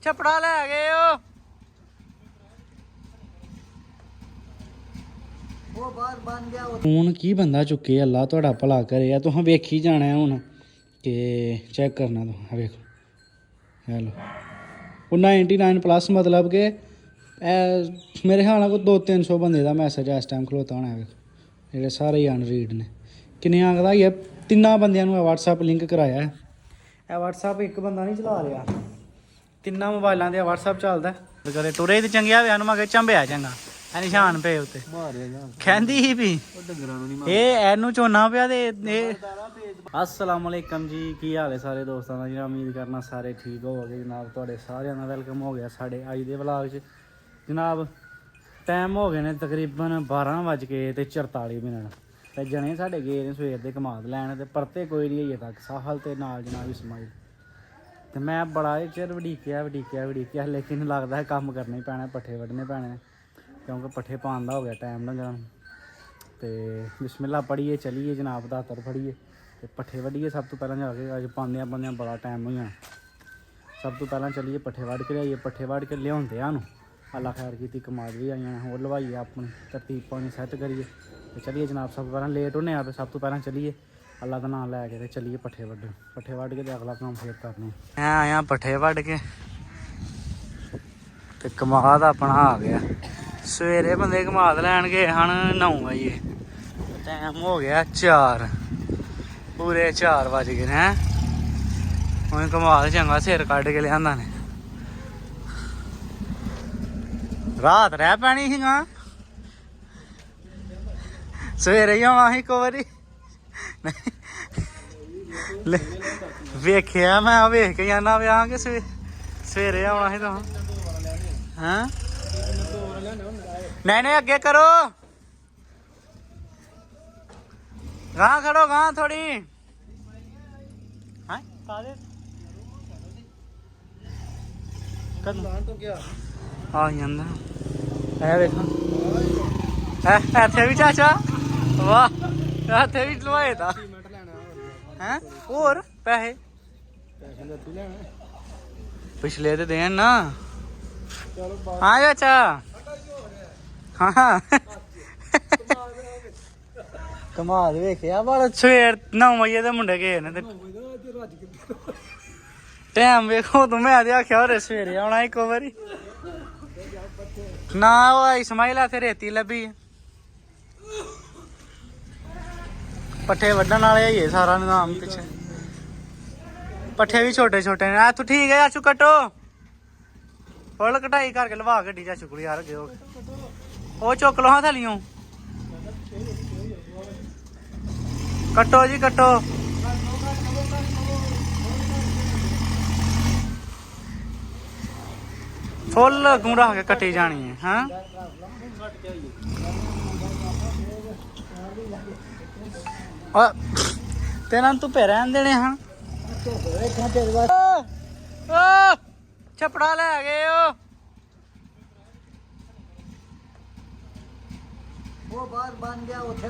ਛਪੜਾ ਲੈ ਗਏ ਓ ਉਹ ਬਾਹਰ ਬਣ ਗਿਆ ਹੁਣ ਕੀ ਬੰਦਾ ਚੁੱਕੇ ਅੱਲਾ ਤੁਹਾਡਾ ਭਲਾ ਕਰੇ ਆ ਤੁਸੀਂ ਵੇਖੀ ਜਾਣਾ ਹੁਣ ਕਿ ਚੈੱਕ ਕਰਨਾ ਤੁਸੀਂ ਵੇਖੋ ਹੈਲੋ ਉਹ 99 ਪਲੱਸ मतलब कि मेरे ख्याल ਨਾਲ ਕੋਈ 200-300 ਬੰਦੇ ਦਾ ਮੈਸੇਜ ਇਸ ਟਾਈਮ ਖਲੋਤਾ ਹੋਣਾ ਵੇਖੋ ਜਿਹੜੇ ਸਾਰੇ ਹੀ ਅਨਰੀਡ ਨੇ ਕਿੰਨੇ ਆਂਕਦਾ ਇਹ ਤਿੰਨਾਂ ਬੰਦਿਆਂ ਨੂੰ WhatsApp ਲਿੰਕ ਕਰਾਇਆ ਇਹ WhatsApp ਇੱਕ ਬੰਦਾ ਨਹੀਂ ਚਲਾ ਰਿਹਾ ਤਿੰਨਾਂ ਮੋਬਾਈਲਾਂ ਤੇ WhatsApp ਚੱਲਦਾ ਕਦੇ ਤੁਰੇ ਤੇ ਚੰਗਿਆ ਵਿਆਹ ਨੂੰ ਮੈਂ ਕਿਹਾ ਚੰਬਿਆ ਚੰਗਾ ਇਹ ਨਿਸ਼ਾਨ ਪਏ ਉੱਤੇ ਕਹਿੰਦੀ ਸੀ ਵੀ ਇਹ ਇਹਨੂੰ ਝੋਨਾ ਪਿਆ ਤੇ ਇਹ अस्सलाम वालेकुम जी की हाल है सारे दोस्तों का जी उम्मीद करना सारे ठीक हो गए जनाब थोड़े सारे का वेलकम हो गया साढ़े अज के व्लॉग च जनाब टाइम हो गए ने तकरीबन 12:44 तो जने साढ़े गए ने सवेर के कमाद लैन तो परते कोई नहीं अजे तक साहल तो नाल जनाब इस्माइल तो मैं बड़ा चिर वड़ीकिया लेकिन लगता है काम करना ही पैना पट्ठे वड्ढने पैने क्योंकि पट्ठे पान का हो गया टाइम डंगर तो बिस्मिल्लाह पढ़िए चलीए जनाब दातर फड़िए तो पट्ठे वड्ढिए सब तो पहले जाके अज पांदे बड़ा टाइम हो जाना सब तो पहले चलीए पट्ठे वढ़ के लियाइए पट्ठे वढ़ के लिया सानू अल्लाह खैर की कमाद भी आई जाना होर लवाइए अपनी तरतीब पानी सैट करिए तो चलिए जनाब सब तो पहले लेट होने आप सब तो पहले चलिए अल्लाह का नाम लैके तो चलिए पट्ठे वढ़ के अगला काम फिर करने मैं आया पट्ठे वढ़ के तो कमाद अपना आ गया सवेरे बंदे कमाद लैन गए हैं 9 बजे टाइम हो गया 4 पूरे 4 बज गए हैं हूँ कमाल चंगा सिर कढ़ के लिया ने रात रह पैनी ही सवेरे ही आना ही इको बारी वेखिया मैं वेख के जाना ब्याह के सवेरे आना ही तुम हैं नहीं अगे करो गां खड़ो गां थोड़ी हाँ आ जांदा है देखो इत्थे भी चाचा वाह इत्थे भी लवाए दा हैं और पैसे पिछले तो देन ना हाँ चाचा हाँ कमाल वेखिया पर सवेर 9 बजे तो मुंडे गए ने टाइम वेखो तू मैं आख्या हो सवेरे आना इको बारी ना वो इस्माइल इत्थे रेती लभी पट्ठे वड्ढन वाले है सारा निजाम पिछे पट्ठे भी छोटे छोटे ने तू ठीक है चाचू कट्टो फुल कटाई करके लवा गड्डी चाचू को यार गए वो चुक लो हाँ थलियों कट्टो जी कट्टो फुल अगू रख के कट्टी जानी है हाँ तेना धुप्पे रहन देने हाँ छपड़ा ले गए वो बाहर बन गया उठे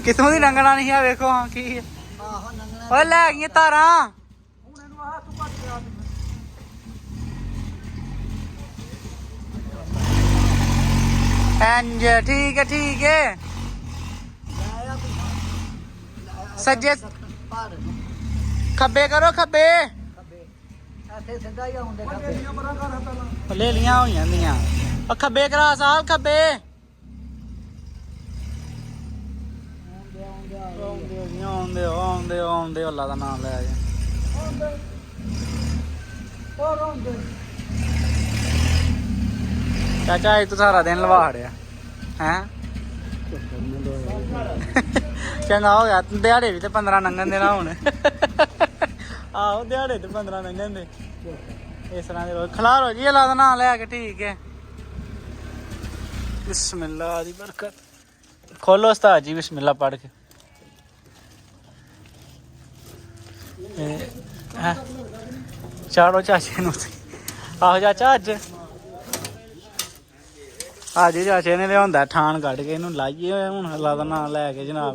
कितों दी लंघना नहीं है वेखो हाँ की लै गई तारा ठीक है सज्जे खब्बे करो खब्बे ले लिया हो जांदियां खब्बे करा साहब खब्बे आउंदे अल्लाह दा नाम लै चाचा अज तू सारा दिन लवा छड़िया हैं चंगा हो गया दिहाड़े भी तो 15 लंघन देना हूं आहो दिहाड़े तो 15 लंघन दे इस तरह दे खलारो जी अल्लाह दा नाम लैके ठीक है बिस्मिल्लाह दी बरकत खोलो उस्ताद जी बिस्मिल्लाह पढ़ के चाड़ो चाचे नूं आहो चाचा अज चाचे ने लिया ठान कढ़ के इनू लाइए हूँ अल्लाह का नाम लैके जनाब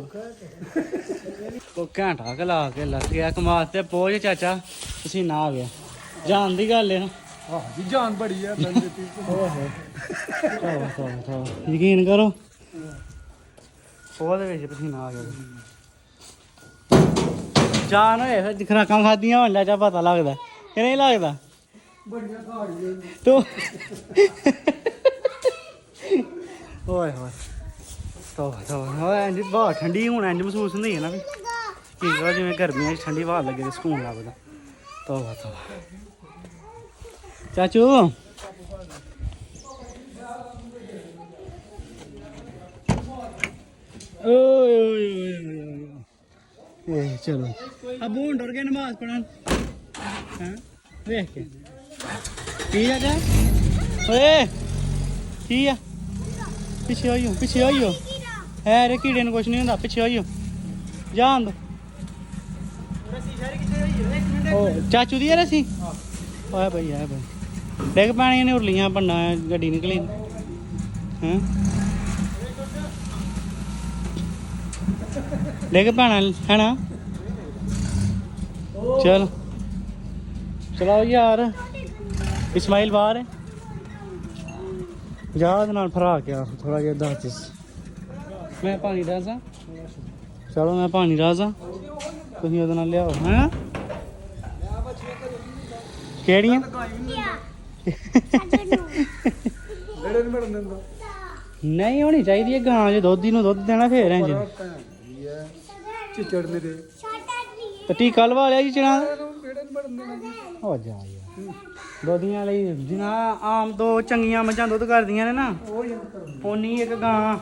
ਕੋ ਘੰਟਾ ਕੁ ਲਾ ਕੇ ਲੱਗ ਗਿਆ ਕਮਾਦ ਤੇ ਪਹੁੰਚ ਚਾਚਾ ਪਸੀਨਾ ਆ ਗਿਆ ਜਾਣ ਦੀ ਗੱਲ ਹੈ ਨਾ ਆਹ ਜੀ ਜਾਨ ਬੜੀ ਆ ਬੰਦੇ ਦੀ ਓਹੋ ਚਲੋ ਯਕੀਨ ਕਰੋ ਉਹਦੇ ਵਿੱਚ ਪਸੀਨਾ ਆ ਗਿਆ ਜਾਨ ਹੋਏ ਫਿਰ ਖੁਰਾਕਾਂ ਖਾਧੀਆਂ ਹੋਣ ਲੈ ਜਾ ਪਤਾ ਲੱਗਦਾ ਕਿ ਨਹੀਂ ਲੱਗਦਾ ਬੜੀਆਂ ਖਾੜੀਆਂ ਤੂੰ ਓਏ ਹੋਏ ਇੰਜ ਬਹੁਤ ਠੰਡੀ ਹੁਣ ਇੰਜ ਮਹਿਸੂਸ ਹੁੰਦੀ ਹੈ ਨਾ ਵੀ ਕੀ ਕਰਾਂ ਜਿਵੇਂ ਗਰਮੀਆਂ 'ਚ ਠੰਡੀ ਹਵਾ ਲੱਗੇ ਤੇ ਸਕੂਨ ਲੱਗਦਾ ਤੋਬਾ ਚਾਚੂ ਓਏ ਚਲੋ ਅਬੂ ਹੁਣ ਡਰ ਕੇ ਨਮਾਜ਼ ਪੜਨ ਹਾਂ ਵੇਖ ਕੇ ਕੀ ਆ ਜਾ ਓਏ ਕੀ ਆ ਪਿੱਛੇ ਆਈਓ ਹੈ ਰੇ ਕੀੜੇ ਨੂੰ ਕੁਛ ਨਹੀਂ ਹੁੰਦਾ ਪਿੱਛੇ ਆਈਓ ਜਾਣ ਦੋ ਉਹ ਚਾਚੂ ਦੀ ਰਸੀ ਓਏ ਭਾਈ ਡਿੱਗ ਪੈਣੀਆਂ ਨੇ ਉਰਲੀਆਂ ਪੰਨਾ ਗੱਡੀ ਨਿਕਲੀ ਹਾਂ ਡਿੱਗ ਪੈਣਾ ਹੈ ਨਾ ਚਲੋ ਯਾਰ ਇਸਮਾਈਲ ਬਾਹਰ ਹੈ ਜਾ ਉਹਦੇ ਨਾਲ ਫਰਾ ਕੇ ਆ ਥੋੜਾ ਜਿਹਾ ਦੱਸ ਮੈਂ ਪਾਣੀ ਰਾਜ਼ਾ ਚਲੋ ਮੈਂ ਪਾਣੀ ਰਾਜ਼ਾ ਤੁਸੀਂ ਉਹਦੇ ਨਾਲ ਲਿਆਓ ਹੈਂ ਕਿਹੜੀਆਂ ਨਹੀਂ ਹੋਣੀ ਚਾਹੀਦੀ ਹੈ ਗਾਂ ਜੇ ਦੁੱਧ ਨੂੰ ਦੁੱਧ ਦੇਣਾ ਫੇਰ ਇੰਜ ਚਿੱਚੜ ਮੇਰੇ ਤੇ ਟੀਕਾ ਲਵਾ ਲਿਆ ਜੀ ਚਣਾ ਹੋ ਜਾ ਯਾਰ ਦੋਧੀਆਂ ਲਈ ਜਿਨਾ ਆਮ ਦੋ ਚੰਗੀਆਂ ਮੱਝਾਂ ਦੁੱਧ ਕਰਦੀਆਂ ਨੇ ਨਾ ਪੋਨੀ ਇੱਕ ਗਾਂ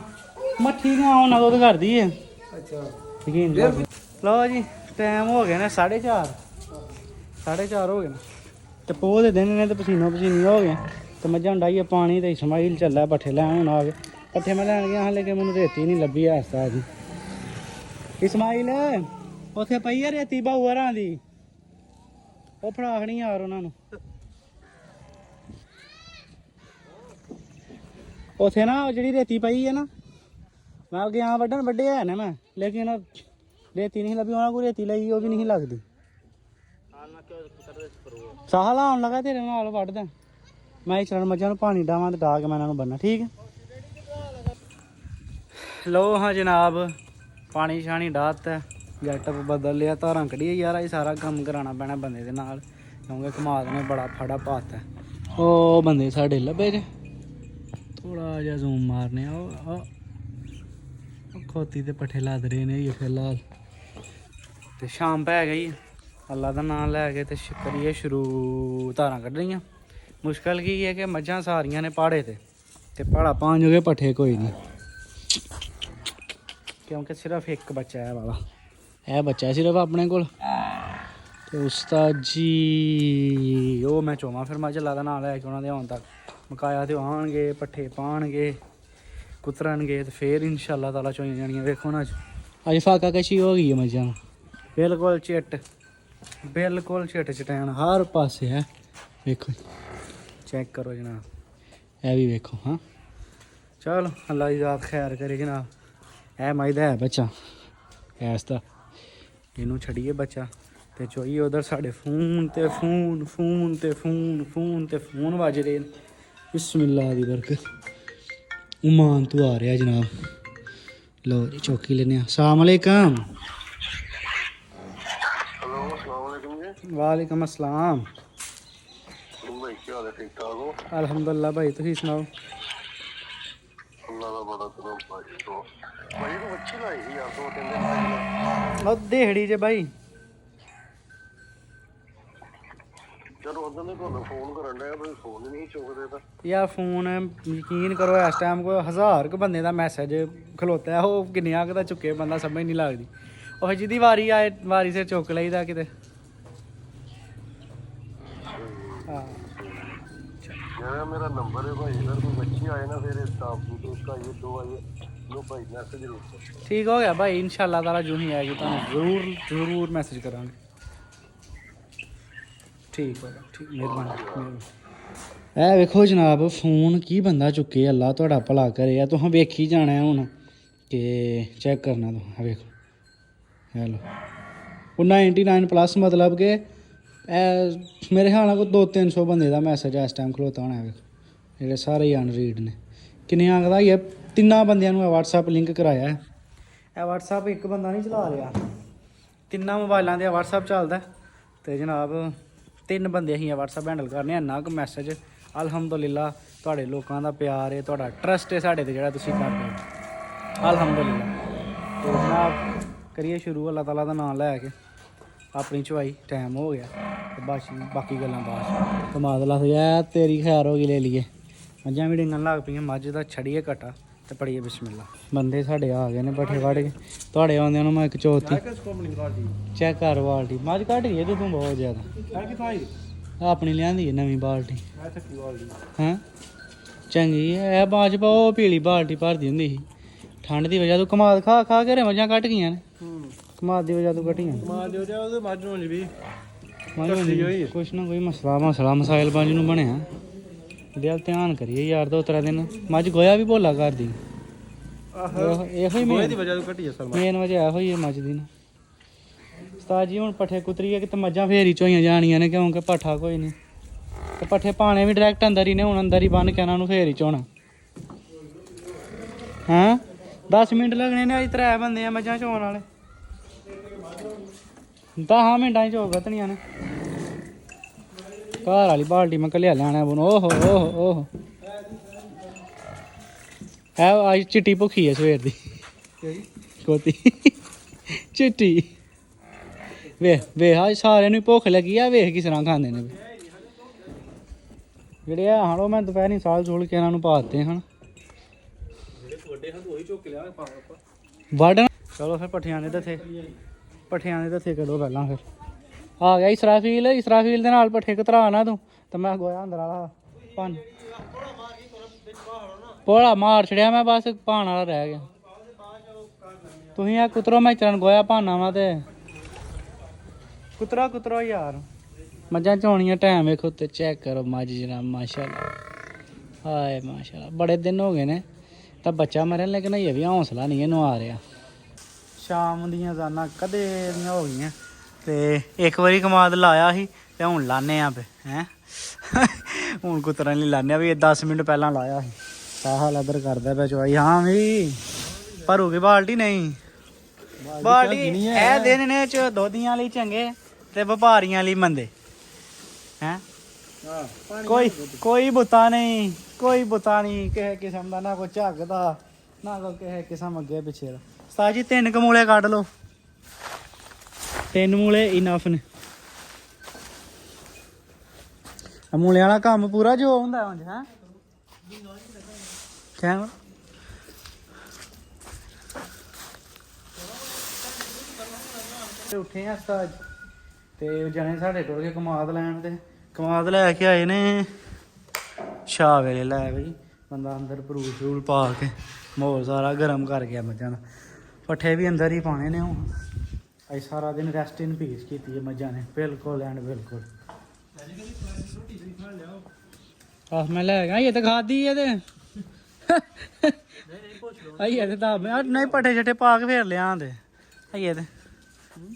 ਮੱਠੀ ਗਾਂ ਉਹਨਾਂ ਦੁੱਧ ਕਰਦੀ ਹੈ ਅੱਛਾ ਯਕੀਨ ਲਓ ਜੀ ਟਾਈਮ ਹੋ ਗਿਆ ਨੇ 4:30 4:30 ਹੋ ਗਏ ਨੇ ਤੇ ਪੋਹ ਦੇ ਦਿਨ ਨੇ ਤੇ ਪਸੀਨੀ ਹੋ ਗਏ ਤੇ ਮੱਝਾਂ ਡਾਈਏ ਪਾਣੀ ਤੇ ਇਸਮਾਈਲ ਚੱਲਿਆ ਪੱਠੇ ਲੈਣ ਹੁਣ ਆ ਗਏ ਪੱਠੇ ਮੈਂ ਲੈਣ ਗਿਆ ਹਾਲੇ ਕਿ ਮੈਨੂੰ ਰੇਤੀ ਨਹੀਂ ਲੱਭੀ ਐਸਾ ਜੀ ਇਸਮਾਈਲ ਉੱਥੇ ਪਈ ਆ ਰੇਤੀ ਬਾਹੂ ਹਰਾਂ ਦੀ ਉਹ ਫੜਾਖਣੀ ਯਾਰ ਉਹਨਾਂ ਨੂੰ ਉੱਥੇ ਨਾ ਜਿਹੜੀ ਰੇਤੀ ਪਈ ਹੈ ਨਾ ਮੈਂ ਗਿਆ ਵੱਢਣ ਵੱਡੇ ਹੈ ਨਾ ਮੈਂ ਲੇਕਿਨ ਰੇਤੀ ਨਹੀਂ ਲੱਭੀ ਉਹਨਾਂ ਕੋਈ ਰੇਤੀ ਲਈ ਉਹ ਵੀ ਨਹੀਂ ਲੱਗਦੀ ਸਾਹ ਲਾਉਣ ਲੱਗਾ ਤੇਰੇ ਨਾਲ ਵੱਢਦਾ ਮੈਂ ਚਰਨ ਮੱਝਾਂ ਨੂੰ ਪਾਣੀ ਡਾਵਾਂ ਤੇ ਡਾ ਕੇ ਮੈਂ ਇਹਨਾਂ ਨੂੰ ਬੰਨਾ ਠੀਕ ਹੈ ਲੋ ਹਾਂ ਜਨਾਬ ਪਾਣੀ ਛਾਣੀ ਡਾਹਤਾ ਜੱਟ ਬਦਲ ਲਿਆ ਧਾਰਾਂ ਕੱਢੀਏ ਯਾਰ ਇਹ ਸਾਰਾ ਕੰਮ ਕਰਾਉਣਾ ਪੈਣਾ ਬੰਦੇ ਦੇ ਨਾਲ ਕਿਉਂਕਿ ਕਮਾਦ ਨੇ ਬੜਾ ਫੜਾ ਪਾਤਾ ਉਹ ਬੰਦੇ ਸਾਡੇ ਲੱਭੇ ਜੇ ਥੋੜਾ ਜਿਹਾ ਜ਼ੂਮ ਮਾਰਨੇ ਆ ਖੋਤੀ ਤੇ ਪੱਠੇ ਲੱਦ ਰਹੇ ਨੇ ਫਿਲਹਾਲ ਤੇ ਸ਼ਾਮ ਪੈ ਗਈ ਅੱਲਾ ਦਾ ਨਾਮ ਲੈ ਕੇ ਤੇ ਕਰੀਏ ਸ਼ੁਰੂ ਧਾਰਾਂ ਕੱਢ ਰਹੀਆਂ ਮੁਸ਼ਕਲ ਕੀ ਹੈ ਕਿ ਮੱਝਾਂ ਸਾਰੀਆਂ ਨੇ ਪਾੜੇ ਤੇ ਪਾੜਾ ਪਾਉਣ ਜੋਗੇ ਪੱਠੇ ਕੋਈ ਨਹੀਂ ਕਿਉਂਕਿ ਸਿਰਫ ਇੱਕ ਬੱਚਾ ਹੈ ਵਾਲਾ ਇਹ ਬੱਚਾ ਸਿਰਫ ਆਪਣੇ ਕੋਲ ਤੇ ਉਸਤਾਦ ਜੀ ਉਹ ਮੈਂ ਚੋਵਾਂ ਫਿਰ ਮੱਝ ਅੱਲਾ ਦਾ ਨਾਮ ਲੈ ਕੇ ਉਹਨਾਂ ਦੇ ਆਉਣ ਤੱਕ ਮਕਾਇਆ ਤੇ ਆਉਣਗੇ ਪੱਠੇ ਪਾਉਣਗੇ ਕੁਤਰਨਗੇ ਤੇ ਫੇਰ ਇਨਸ਼ਾਅੱਲਾ ਤਾਲਾ ਚੋਈਆਂ ਜਾਣੀਆਂ ਵੇਖੋ ਨਾ ਅੱਜ ਫਾਕਾ ਕਸ਼ੀ ਹੋ ਗਈ ਹੈ ਮੱਝਾਂ ਨੂੰ ਬਿਲਕੁਲ ਚਿੱਟ ਚਟੈਨ ਹਰ ਪਾਸੇ ਹੈ ਵੇਖੋ ਚੈੱਕ ਕਰੋ ਜਨਾਬ ਇਹ ਵੀ ਵੇਖੋ ਹਾਂ ਚਲੋ ਅੱਲਾ ਦੀ ਜ਼ਾਤ ਖੈਰ ਕਰੇ ਜਨਾਬ ਇਹ ਮੱਝ ਦਾ ਹੈ ਬੱਚਾ ਐਸ ਦਾ ਇਹਨੂੰ ਛੱਡੀਏ ਬੱਚਾ ਤੇ ਚੋਈਏ ਉਧਰ ਸਾਡੇ ਫੋਨ ਤੇ ਫੋਨ ਵੱਜ ਰਹੇ ਨੇ ਬਿਸਮਿਲ੍ਲਾ ਦੀ ਬਰਕਤ ਉਮਾਨ ਤੋਂ ਆ ਰਿਹਾ ਜਨਾਬ ਲੋ ਜੀ ਚੌਕੀ ਲੈਨੇ ਆ अस्सलाम वालेकुम वालेकुम अस्सलाम अल्हम्दुलिल्लाह भाई तुम सुनाओ दिहाड़ी च भाई यार फोन यकीन करो इस टाइम कोई 1000 क बंदे दा मैसेज खलोता है वो किन्नियां क दा चुके बंदा समझ नहीं लगदी और जिहदी वारी आए वारी से चुक लईदा किते मेरा नंबर है भाई अगर कोई बच्ची आए ना फिर स्टाफ तो उसका ये दो आए लो भाई मैसेज जरूर ठीक हो गया भाई इंशाल्लाह ताला जो ही आएगी तो जरूर मैसेज करांगे ठीक हो गया ठीक मेहरबानी ए वेखो जनाब फोन की बंदा चुके अल्लाह तुहाडा भला करे तुहां वेखी जाना हुण कि चेक करना तुहां वेखो हेलो वो 99 प्लस मतलब कि मेरे ख्याल नाल कोई 200-300 बंदे का मैसेज इस टाइम खलोता होना है जेह्ड़े सारे अनरीड ने किन्ने आखदा ये 3 बंदियां नूं WhatsApp लिंक कराया है ਇਹ WhatsApp ਇੱਕ ਬੰਦਾ ਨਹੀਂ ਚਲਾ ਰਿਹਾ 3 ਮੋਬਾਈਲਾਂ ਤੇ WhatsApp ਚੱਲਦਾ ਤੇ ਜਨਾਬ 3 ਬੰਦੇ ਅਸੀਂ WhatsApp ਹੈਂਡਲ ਕਰਨੇ ਇੰਨਾ ਕੁ ਮੈਸੇਜ ਅਲਹਮਦੁਲਿਲਾ ਤੁਹਾਡੇ ਲੋਕਾਂ ਦਾ ਪਿਆਰ ਹੈ ਤੁਹਾਡਾ ਟਰਸਟ ਹੈ ਸਾਡੇ ਤੇ ਜਿਹੜਾ ਤੁਸੀਂ ਕਰਦੇ ਹੋ ਅਲਹਮਦੁਲਿਲਾ ਤੇ ਜਨਾਬ ਕਰੀਏ ਸ਼ੁਰੂ ਅੱਲਾਹ ਤਾਲਾ ਦਾ ਨਾਮ ਲੈ ਕੇ ਆਪਣੀ ਚਵਾਈ ਟਾਈਮ ਹੋ ਗਿਆ ਤੇ ਬਾਕੀ ਗੱਲਾਂ ਬਾਅਦ ਕਮਾਦ ਲੱਗ ਗਿਆ ਤੇਰੀ ਖੈਰ ਹੋ ਗਈ ਲੈ ਲਈਏ ਮੱਝਾਂ ਵੀ ਡਿੰਗਣ ਲੱਗ ਪਈਆਂ ਮੱਝ ਦਾ ਛੜੀਏ ਘਟਾ ਤੇ ਪੜੀਏ ਬਿਸਮਿਲ੍ਲਾ ਬੰਦੇ ਸਾਡੇ ਆ ਗਏ ਨੇ ਪੱਠੇ ਵੜ ਕੇ ਤੁਹਾਡੇ ਆਉਂਦਿਆਂ ਨੂੰ ਮੈਂ ਇੱਕ ਚੌਥੀ ਚੈੱਕ ਕਰ ਬਾਲਟੀ ਮੱਝ ਘਟ ਗਈ ਹੈ ਤੂੰ ਬਹੁਤ ਜ਼ਿਆਦਾ ਆਪਣੀ ਲਿਆਂਦੀ ਹੈ ਨਵੀਂ ਬਾਲਟੀ ਹੈਂ ਚੰਗੀ ਹੈ ਇਹ ਬਾਜ ਪਾਓ ਪੀਲੀ ਬਾਲਟੀ ਭਰਦੀ ਹੁੰਦੀ ਸੀ ਠੰਡ ਦੀ ਵਜ੍ਹਾ ਤੋਂ ਕਮਾਦ ਖਾ ਖਾ ਕੇ ਮੱਝਾਂ ਘਟ ਗਈਆਂ ਨੇ ਕਮਾਦ ਦੀ ਵਜ੍ਹਾ ਤੋਂ ਘਟੀਆਂ ਕੁਛ ਨਾ ਕੋਈ ਮਸਲਾ ਮਸਾਇਲ ਪੰਜ ਨੂੰ ਬਣਿਆ ਦਿਲ ਧਿਆਨ ਕਰੀਏ ਯਾਰ 2-3 ਦਿਨ ਮੱਝ ਗੋਇਆ ਵੀ ਭੋਲਾ ਕਰਦੀ ਇਹੋ ਹੀ ਮੇਨ ਵਜ੍ਹਾ ਇਹੋ ਹੀ ਹੈ ਮੱਝ ਦੀ ਨਾ ਉਸਤਾਦ ਜੀ ਹੁਣ ਪੱਠੇ ਕੁਤਰੀਏ ਕਿਤੇ ਮੱਝਾਂ ਫੇਰ ਹੀ ਝੋਈਆਂ ਜਾਣੀਆਂ ਨੇ ਕਿਉਂਕਿ ਪੱਠਾ ਕੋਈ ਨਹੀਂ ਤੇ ਪੱਠੇ ਪਾਣੇ ਵੀ ਡਾਇਰੈਕਟ ਅੰਦਰ ਹੀ ਨੇ ਹੁਣ ਅੰਦਰ ਹੀ ਬੰਨ ਕੇ ਇਹਨਾਂ ਨੂੰ ਫੇਰ ਹੀ ਝੋਣਾ ਹਾਂ 10 ਮਿੰਟ ਲੱਗਣੇ ਨੇ ਅੱਜ 3 ਬੰਦੇ ਆ ਮੱਝਾਂ ਚੋਣ ਵਾਲੇ 10 ਮਿੰਟਾਂ 'ਚ ਹੋ ਗਤਣੀਆਂ ਨੇ ਘਰ ਵਾਲੀ ਬਾਲਟੀ ਮੈਂ ਘਲਿਆ ਲੈਣਾ ਬੋਨ ਓਹੋ ਹੈ ਅੱਜ ਚਿੱਟੀ ਭੁੱਖੀ ਹੈ ਸਵੇਰ ਦੀ ਕੋਤੀ ਚਿੱਟੀ ਵੇਖ ਅੱਜ ਸਾਰਿਆਂ ਨੂੰ ਭੁੱਖ ਲੱਗੀ ਆ ਵੇਖ ਕਿਸ ਤਰ੍ਹਾਂ ਖਾਂਦੇ ਨੇ ਜਿਹੜੇ ਆ ਹਣ ਉਹ ਮੈਂ ਦੁਪਹਿਰੀ ਸਾਲ ਸੂਲ ਕੇ ਇਹਨਾਂ ਨੂੰ ਪਾ ਦਿੱਤੇ ਹਨ ਵੱਢ ਚਲੋ ਫਿਰ ਪੱਠਿਆਂ ਦੇ ਦੱਥੇ ਕੱਢੋ ਪਹਿਲਾਂ ਫਿਰ ਆ ਗਿਆ ਇਸਰਾਫੀਲ ਦੇ ਨਾਲ ਪੱਠੇ ਕਤਰਾ ਨਾ ਤੂੰ ਤੇ ਮੈਂ ਗੋਇਆ ਅੰਦਰ ਵਾਲਾ ਭੰਨ ਪੋਲਾ ਮਾਰ ਛੜਿਆ ਮੈਂ ਬਸ ਭਾਣ ਵਾਲਾ ਰਹਿ ਗਿਆ ਤੁਸੀਂ ਆ ਕੁਤਰੋ ਮੈਂ ਚਰਨ ਗੋਇਆ ਭਾਨਾ ਵਾ ਤੇ ਕੁਤਰੋ ਯਾਰ ਮੱਝਾਂ ਚੋਣੀਆਂ ਟਾਈਮ ਵੇਖੋ ਤੇ ਚੈੱਕ ਕਰੋ ਮੱਝ ਜਨਾਬ ਮਾਸ਼ਾਅੱਲਾ ਹਾਏ ਮਾਸ਼ਾਅੱਲਾ ਬੜੇ ਦਿਨ ਹੋ ਗਏ ਨੇ ਤਾਂ ਬੱਚਾ ਮਰਿਆ ਲੇਕਿਨ ਇਹ ਵੀ ਹੌਸਲਾ ਨਹੀਂ ਇਹਨੂੰ ਆ ਰਿਹਾ ਸ਼ਾਮ ਦੀਆਂ ਜ਼ਾਨਾਂ ਕਦੇ ਦੀਆਂ ਹੋ ਗਈਆਂ ਤੇ ਇੱਕ ਵਾਰੀ ਕਮਾਦ ਲਾਇਆ ਸੀ ਤੇ ਹੁਣ ਲਾਣੇ ਆ ਪਏ ਹੈ ਹੁਣ ਕੁਤਰਨ ਲਈ ਲਾਣੇ ਆ ਵੀ 10 ਮਿੰਟ ਪਹਿਲਾਂ ਲਾਇਆ ਸੀ ਸਾਹਲ ਅਦਰ ਕਰਦਾ ਪਿਆ ਚਵਾਈ ਹਾਂ ਵੀ ਭਰੂਗੀ ਬਾਲਟੀ ਨਹੀਂ ਬਾਲਟੀ ਇਹ ਦਿਨ ਨੇ ਚ ਦੋਧੀਆਂ ਲਈ ਚੰਗੇ ਤੇ ਵਪਾਰੀਆਂ ਲਈ ਮੰਦੇ ਹੈ ਕੋਈ ਬੁੱਤਾ ਨਹੀਂ ਕਿਸੇ ਕਿਸਮ ਦਾ ਨਾ ਕੋਈ ਝੱਗਦਾ ਨਾ ਕੋਈ ਕਿਸੇ ਕਿਸਮ ਅੱਗੇ ਪਿੱਛੇ ਦਾ ਉਸਤਾਦ ਜੀ 3 ਕਮੂਲੇ ਕੱਢ ਲਓ 3 ਮੂਲੇ ਇਨਫ ਨੇ ਮੂਲੇ ਵਾਲਾ ਕੰਮ ਪੂਰਾ ਜੋ ਹੁੰਦਾ ਉਂਝ ਹੈ ਕਿਆ ਉੱਠੇ ਆ ਉਸਤਾਦ ਤੇ ਜਣੇ ਸਾਡੇ ਟੁਰ ਕੇ ਕਮਾਦ ਲੈਣ ਤੇ ਕਮਾਦ ਲੈ ਕੇ ਆਏ ਨੇ ਸ਼ਾਹ ਵੇਲੇ ਲੈ ਬਈ ਬੰਦਾ ਅੰਦਰ ਭਰੂਲ ਪਾ ਕੇ ਮਾਹੌਲ ਸਾਰਾ ਗਰਮ ਕਰ ਗਿਆ ਮੱਝਾਂ ਦਾ ਪੱਠੇ ਵੀ ਅੰਦਰ ਹੀ ਪਾਣੇ ਨੇ ਹੁਣ ਅੱਜ ਸਾਰਾ ਦਿਨ ਰੈਸਟ ਇਨ ਪੀਸ ਕੀਤੀ ਹੈ ਮੱਝਾਂ ਨੇ ਬਿਲਕੁਲ ਐਂਡ ਬਿਲਕੁਲ ਆਹ ਮੈਂ ਲੈ ਗਿਆ ਇਹ ਤਾਂ ਖਾਦੀ ਇਹਦੇ ਆਈਏ ਤੇ ਤਾਂ ਨਹੀਂ ਪੱਠੇ ਛੱਟੇ ਪਾ ਕੇ ਫੇਰ ਲਿਆ ਆਂਦੇ ਆਈਏ ਤੇ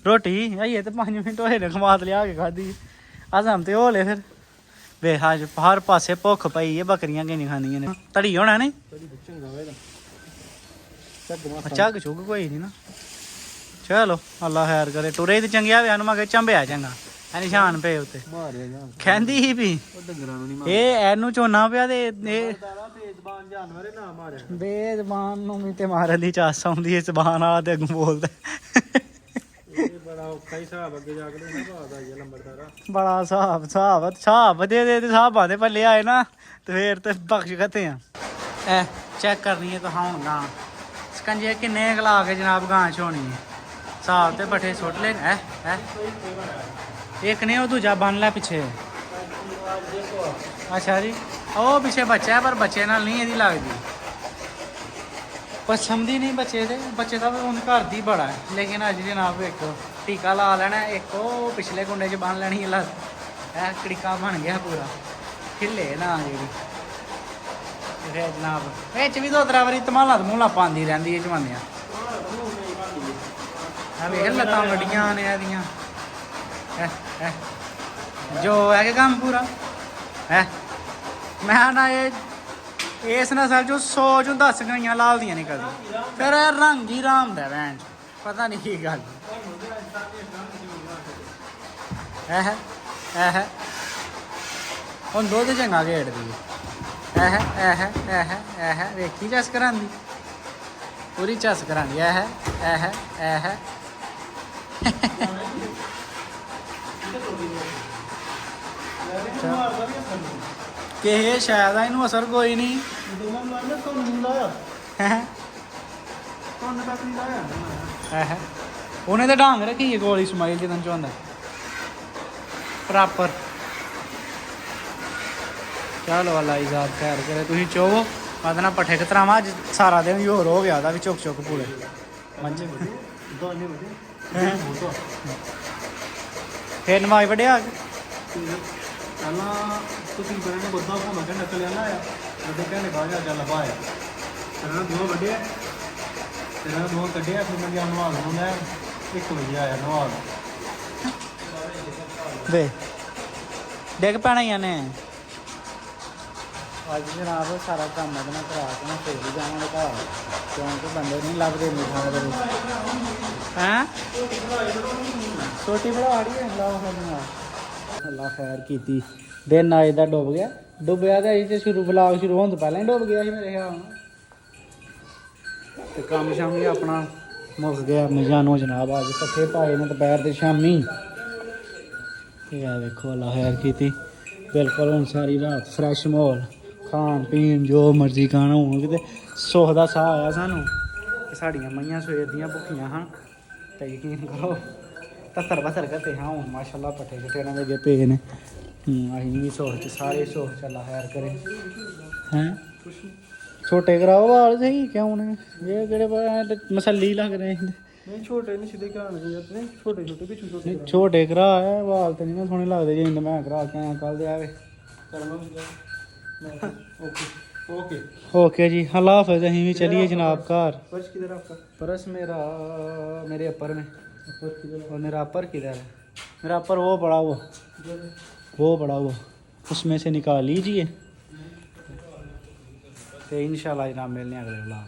ਰੋਟੀ ਆਈਏ ਤੇ 5 ਮਿੰਟ ਹੋਏ ਨੇ ਖਮਾਤ ਲਿਆ ਕੇ ਖਾਦੀ ਆਜ਼ਮ ਤੇ ਹੋ ਲੈ ਫਿਰ ਵੇਖ ਅੱਜ ਹਰ ਪਾਸੇ ਭੁੱਖ ਪਈ ਹੈ ਬੱਕਰੀਆਂ ਕਿ ਨਹੀਂ ਖਾਂਦੀਆਂ ਨੇ ਧੜੀ ਹੋਣਾ ਨਹੀਂ ਝੱਗ ਛੁੱਗ ਕੋਈ ਨਹੀਂ ਨਾ ਚਲੋ ਅੱਲਾ ਖੈਰ ਕਰੇ ਟੁਰੇ ਤੇ ਚੰਗਿਆ ਵਿਆਹ ਨੂੰ ਮੈਂ ਕਿਹਾ ਚੰਬਿਆ ਚੰਗਾ ਇਹ ਨਿਸ਼ਾਨ ਪਏ ਉੱਤੇ ਕਹਿੰਦੀ ਸੀ ਵੀ ਇਹ ਇਹਨੂੰ ਝੋਨਾ ਪਿਆ ਤੇ ਬੇਜ਼ਬਾਨ ਨੂੰ ਵੀ ਤੇ ਮਾਰਨ ਦੀ ਚਾਸ ਆਉਂਦੀ ਹੈ ਜ਼ਬਾਨ ਆ ਤੇ ਅੱਗੋਂ ਬੋਲਦਾ ਬੜਾ ਹਿਸਾਬ ਦੇ ਹਿਸਾਬਾਂ ਦੇ ਪੱਲੇ ਆਏ ਨਾ ਤੇ ਫੇਰ ਤੇ ਬਖਸ਼ ਖਤੇ ਆ ਐ ਚੈੱਕ ਕਰਨੀ ਹੈ ਤਾਂ ਹੁਣ ਗਾਂ ਸਕੰਜੇ ਕਿੰਨੇ ਖਲਾ ਕੇ ਜਨਾਬ ਗਾਂ ਛੋਣੀ ਹੈ ਹਿਸਾਬ ਤੇ ਪੱਠੇ ਸੁੱਟ ਲੈ ਹੈ ਇੱਕ ਨੇ ਉਹ ਦੂਜਾ ਬੰਨ ਲੈ ਪਿੱਛੇ ਅੱਛਾ ਜੀ ਉਹ ਪਿੱਛੇ ਬੱਚਾ ਹੈ ਪਰ ਬੱਚੇ ਨਾਲ ਨਹੀਂ ਇਹਦੀ ਲੱਗਦੀ ਪਸੰਦ ਹੀ ਨਹੀਂ ਬੱਚੇ ਦਾ ਹੁਣ ਘਰ ਦੀ ਬੜਾ ਹੈ ਲੇਕਿਨ ਅੱਜ ਜਨਾਬ ਵੇਖੋ ਟੀਕਾ ਲਾ ਲੈਣਾ ਇੱਕ ਉਹ ਪਿਛਲੇ ਕੁੰਡੇ 'ਚ ਬੰਨ ਲੈਣੀ ਲੱਤ ਇਹ ਕੜੀਕਾ ਬਣ ਗਿਆ ਪੂਰਾ ਹਿੱਲੇ ਨਾ ਜਿਹੜੀ ਫਿਰ ਜਨਾਬ ਇਹ 'ਚ ਵੀ 2-3 ਵਾਰੀ ਧਮਾਲਾ ਪਾਉਂਦੀ ਰਹਿੰਦੀ ਹੈ ਜਵਾਨੀਆਂ ਆ ਵੇਖ ਲੱਤਾਂ ਵੱਡੀਆਂ ਨੇ ਇਹਦੀਆਂ ਜੋ ਹੈ ਕਿ ਕੰਮ ਪੂਰਾ ਹੈ। ਮੈਂ ਨਾ ਇਸ ਨਸਲ ਚੋਂ 100 ਚੋਂ 10 ਗਾਈਆਂ ਲਾਲ ਦੀਆਂ ਨਿਕਲਦੀ, ਫਿਰ ਇਹ ਰੰਗ ਹੀ ਰਾਮ ਦਾ ਭੈਣ ਚੋ, ਪਤਾ ਨਹੀਂ ਕੀ ਗੱਲ ਹੁਣ ਦੁੱਧ ਚੰਗਾ ਘੇੜਦੀ ਵੇਖੀ ਚਸ ਕਰਾਂਦੀ ਪੂਰੀ ਚਸ ਕਰਾਂਦੀ ਕਿ ਸ਼ਾਇਦ ਇਹਨੂੰ ਅਸਰ ਕੋਈ ਨਹੀਂ ਉਹਨੇ ਤਾਂ ਢੰਗ ਰੱਖੀ ਹੈ ਗੋਲੀ ਸਮਾਈਲ ਜਦੋਂ ਚਾਹੁੰਦਾ ਪ੍ਰੋਪਰ। ਚਲੋ ਅੱਲਾ ਇਜ਼ਾਦ ਖੈਰ ਕਰੇ। ਤੁਸੀਂ ਚੋਵੋ ਮੈਂ ਨਾ ਪੱਠੇ ਕਤਰਾਵਾਂ ਅੱਜ ਸਾਰਾ ਦਿਨ ਹੀ ਹੋਰ ਹੋ ਗਿਆ ਉਹਦਾ ਵੀ ਚੁੱਕ ਚੁੱਕ ਪੂਰੇ ਮੰਜੇ ਫੇਰ ਨਵਾਜ਼ ਵੱਡਿਆ ਆ ਕੇ ਪਹਿਲਾਂ ਤੁਸੀਂ ਬਰੇ ਬੱਦਾ ਘੁੰਮ ਕੇ ਨਿਕਲ ਜਾਂਦਾ ਆ ਵੱਡੇ ਕਹਿੰਦੇ ਬਾਹਰ ਜਾ ਲਵਾਇਆ ਇਹਨਾਂ ਦੋ ਵੱਡੇ ਇਹਨਾਂ ਦੋ ਕੱਢਿਆ ਫਿਰ ਮੈਂ ਗਿਆ ਨਵਾਜ਼ ਨੂੰ ਲੈ 1 ਵਜੇ ਆਇਆ ਨਵਾਜ਼ ਵੇ ਡਿੱਗ ਪੈਣਾ ਹੀ ਨੇ ਅੱਜ ਜਨਾਬ ਸਾਰਾ ਕੰਮ ਇਹਦੇ ਨਾਲ ਕਰਾ ਕੇ ਨਾ ਫੇਰ ਵੀ ਜਾਵਾਂਗੇ ਘਰ ਕਿਉਂਕਿ ਬੰਦੇ ਨਹੀਂ ਲੱਭਦੇ ਮਿਠਾਂ ਦੇ ਹੈਂ ਛੋਟੀ ਬੜਾੜੀ ਹੈ ਅੱਲਾ ਖੈਰ ਕੀਤੀ। ਦਿਨ ਅੱਜ ਦਾ ਡੁੱਬ ਗਿਆ, ਡੁੱਬਿਆ ਤਾਂ ਅਸੀਂ ਤੇ ਵਲੌਗ ਸ਼ੁਰੂ ਹੋਣ ਤੋਂ ਪਹਿਲਾਂ ਹੀ ਡੁੱਬ ਗਿਆ ਸੀ ਮੇਰੇ ਖਿਆਲ ਨਾਲ। ਤੇ ਕੰਮ ਸ਼ਾਮ ਵੀ ਆਪਣਾ ਮੁੱਕ ਗਿਆ ਮਜਾਨੋ ਜਨਾਬ। ਅੱਜ ਪੱਠੇ ਪਾਏ ਨੇ ਦੁਪਹਿਰ ਦੇ ਸ਼ਾਮੀ। ਇਹ ਆ ਵੇਖੋ ਅੱਲਾ ਖੈਰ ਕੀਤੀ ਬਿਲਕੁਲ। ਹੁਣ ਸਾਰੀ ਰਾਤ ਫਰੈਸ਼ ਮਾਹੌਲ, ਖਾਣ ਪੀਣ ਜੋ ਮਰਜ਼ੀ ਖਾਣਾ ਹੋਣ ਕਿਤੇ ਸੁੱਖ ਦਾ ਸਾਹ ਆਇਆ ਸਾਨੂੰ। ਸਾਡੀਆਂ ਮਈਆਂ ਸਵੇਰ ਦੀਆਂ ਭੁੱਖੀਆਂ ਹਨ ਤੇ ਯਕੀਨ ਕਰੋ 70-72 ਘੰਟੇ ਹਾਂ ਹੁਣ ਮਾਸ਼ਾਅੱਲਾ ਪੱਠੇ ਛੱਟੇ ਇਹਨਾਂ ਦੇ ਅੱਗੇ ਪਏ ਨੇ। ਅਸੀਂ ਵੀ ਸੁੱਖ 'ਚ ਸਾਰੇ ਸੁੱਖ 'ਚ ਅੱਲਾ ਖੈਰ ਕਰੇ। ਹੈਂ ਛੋਟੇ ਕਰਾਓ ਵਾਲ ਸਹੀ ਕਿਉਂ ਨੇ ਇਹ ਕਿਹੜੇ ਮਸੱਲੀ ਲੱਗ ਰਹੇ ਨਹੀਂ ਛੋਟੇ ਨਹੀਂ ਸਿੱਧੇ ਕਰਾਉਣੇ ਜਾਂਦੇ ਛੋਟੇ ਛੋਟੇ ਪਿੱਛੇ ਛੋਟੇ ਛੋਟੇ ਕਰਾ ਹੈ ਵਾਲ ਤੇ ਨਹੀਂ ਨਾ ਸੋਹਣੇ ਲੱਗਦੇ ਜੇ ਇੰਦ ਮੈਂ ਕਰਾ ਕੇ ਆਇਆ ਕੱਲ ਦੇ ਆਵੇ। ओके ओके जी अल्लाह हाफ़िज़। अहीं भी चलिए जनाब घर। पर्स किधर आपका? पर्स मेरा मेरे अपर में। अपर किधर? और मेरा अपर किधर है? मेरा अपर वो बड़ा वो बड़ा वो उसमें से निकाल लीजिए तो इंशाल्लाह जनाब मिलने अगले व्लॉग।